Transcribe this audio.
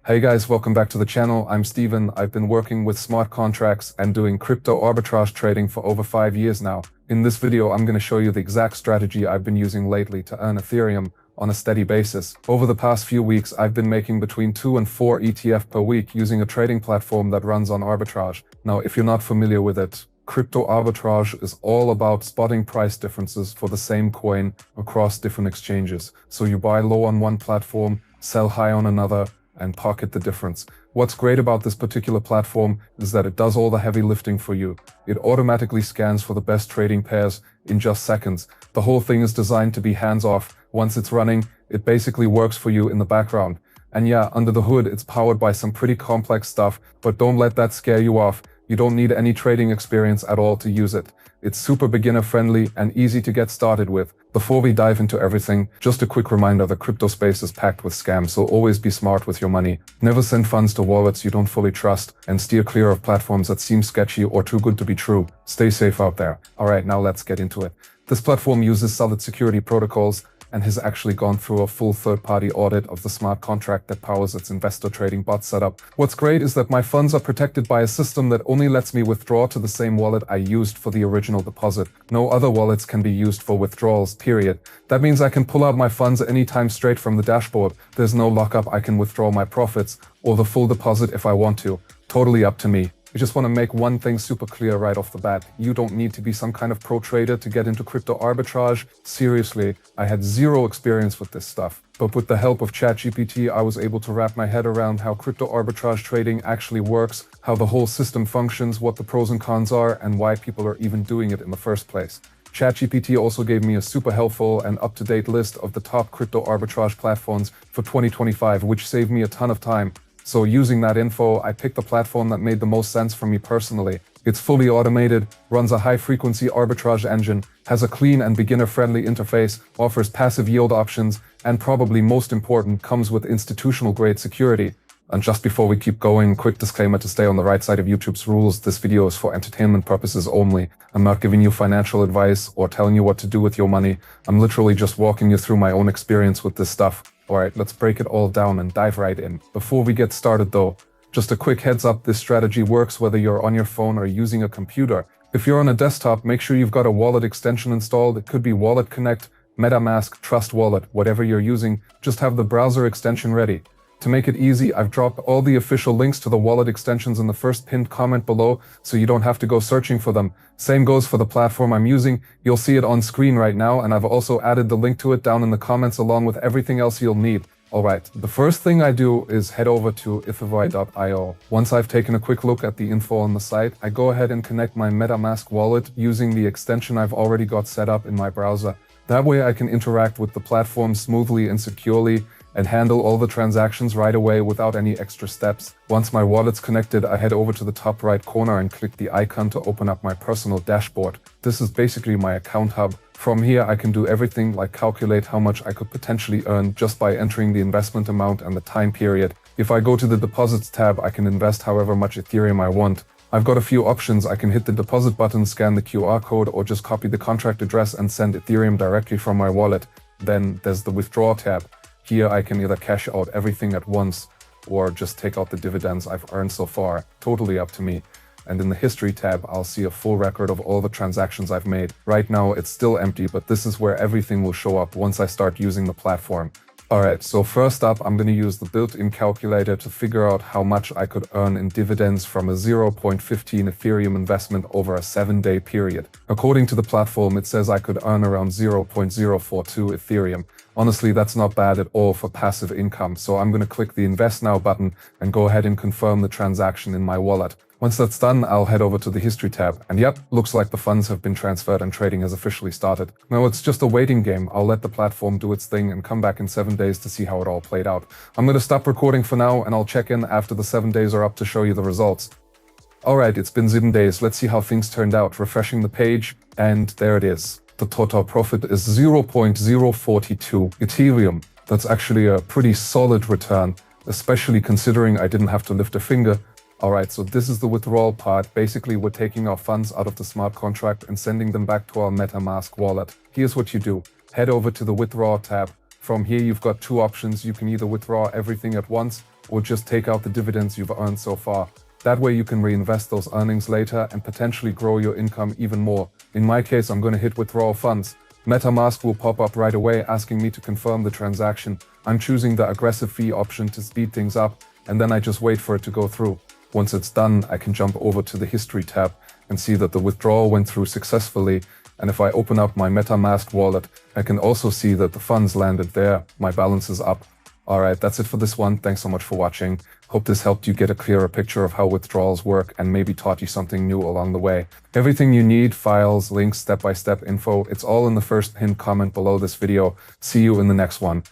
Hey guys, welcome back to the channel. I'm Steven. I've been working with smart contracts and doing crypto arbitrage trading for over 5 years now. In this video, I'm going to show you the exact strategy I've been using lately to earn Ethereum on a steady basis. Over the past few weeks, I've been making between 2 and 4 ETF per week using a trading platform that runs on Arbitrage. Now, if you're not familiar with it, crypto arbitrage is all about spotting price differences for the same coin across different exchanges. So you buy low on one platform, sell high on another, and pocket the difference. What's great about this particular platform is that it does all the heavy lifting for you. It automatically scans for the best trading pairs in just seconds. The whole thing is designed to be hands-off. Once it's running, it basically works for you in the background. And yeah, under the hood, it's powered by some pretty complex stuff, but don't let that scare you off. You don't need any trading experience at all to use it. It's super beginner friendly and easy to get started with. Before we dive into everything, just a quick reminder, the crypto space is packed with scams, so always be smart with your money. Never send funds to wallets you don't fully trust, and steer clear of platforms that seem sketchy or too good to be true. Stay safe out there. Alright, now let's get into it. This platform uses solid security protocols and has actually gone through a full third-party audit of the smart contract that powers its investor trading bot setup. What's great is that my funds are protected by a system that only lets me withdraw to the same wallet I used for the original deposit. No other wallets can be used for withdrawals, period. That means I can pull out my funds anytime straight from the dashboard. There's no lockup. I can withdraw my profits or the full deposit if I want to. Totally up to me. I just want to make one thing super clear right off the bat. You don't need to be some kind of pro trader to get into crypto arbitrage. Seriously, I had zero experience with this stuff. But with the help of ChatGPT, I was able to wrap my head around how crypto arbitrage trading actually works, how the whole system functions, what the pros and cons are, and why people are even doing it in the first place. ChatGPT also gave me a super helpful and up-to-date list of the top crypto arbitrage platforms for 2025, which saved me a ton of time. So using that info, I picked the platform that made the most sense for me personally. It's fully automated, runs a high-frequency arbitrage engine, has a clean and beginner-friendly interface, offers passive yield options, and probably most important, comes with institutional-grade security. And just before we keep going, quick disclaimer to stay on the right side of YouTube's rules. This video is for entertainment purposes only. I'm not giving you financial advice or telling you what to do with your money. I'm literally just walking you through my own experience with this stuff. Alright, let's break it all down and dive right in. Before we get started though, just a quick heads up, this strategy works whether you're on your phone or using a computer. If you're on a desktop, make sure you've got a wallet extension installed. It could be Wallet Connect, MetaMask, Trust Wallet, whatever you're using, just have the browser extension ready. To make it easy, I've dropped all the official links to the wallet extensions in the first pinned comment below, so you don't have to go searching for them. Same goes for the platform I'm using. You'll see it on screen right now, and I've also added the link to it down in the comments along with everything else you'll need. Alright, the first thing I do is head over to Ethereum.io. Once I've taken a quick look at the info on the site, I go ahead and connect my MetaMask wallet using the extension I've already got set up in my browser. That way I can interact with the platform smoothly and securely and handle all the transactions right away without any extra steps. Once my wallet's connected, I head over to the top right corner and click the icon to open up my personal dashboard. This is basically my account hub. From here, I can do everything like calculate how much I could potentially earn just by entering the investment amount and the time period. If I go to the deposits tab, I can invest however much Ethereum I want. I've got a few options. I can hit the deposit button, scan the QR code, or just copy the contract address and send Ethereum directly from my wallet. Then there's the withdraw tab. Here I can either cash out everything at once or just take out the dividends I've earned so far. Totally up to me. And in the history tab, I'll see a full record of all the transactions I've made. Right now it's still empty, but this is where everything will show up once I start using the platform. Alright, so first up, I'm going to use the built-in calculator to figure out how much I could earn in dividends from a 0.15 Ethereum investment over a 7-day period. According to the platform, it says I could earn around 0.042 Ethereum. Honestly, that's not bad at all for passive income, so I'm going to click the Invest Now button and go ahead and confirm the transaction in my wallet. Once that's done, I'll head over to the History tab, and yep, looks like the funds have been transferred and trading has officially started. Now it's just a waiting game. I'll let the platform do its thing and come back in 7 days to see how it all played out. I'm going to stop recording for now, and I'll check in after the 7 days are up to show you the results. Alright, it's been 7 days. Let's see how things turned out. Refreshing the page, and there it is. The total profit is 0.042 Ethereum. That's actually a pretty solid return, especially considering I didn't have to lift a finger. Alright, so this is the withdrawal part. Basically, we're taking our funds out of the smart contract and sending them back to our MetaMask wallet. Here's what you do. Head over to the withdraw tab. From here, you've got two options. You can either withdraw everything at once or just take out the dividends you've earned so far. That way you can reinvest those earnings later and potentially grow your income even more. In my case, I'm going to hit withdrawal funds. MetaMask will pop up right away asking me to confirm the transaction. I'm choosing the aggressive fee option to speed things up, and then I just wait for it to go through. Once it's done, I can jump over to the history tab and see that the withdrawal went through successfully. And if I open up my MetaMask wallet, I can also see that the funds landed there. My balance is up. Alright, that's it for this one. Thanks so much for watching. Hope this helped you get a clearer picture of how withdrawals work and maybe taught you something new along the way. Everything you need, files, links, step-by-step info, it's all in the first pinned comment below this video. See you in the next one.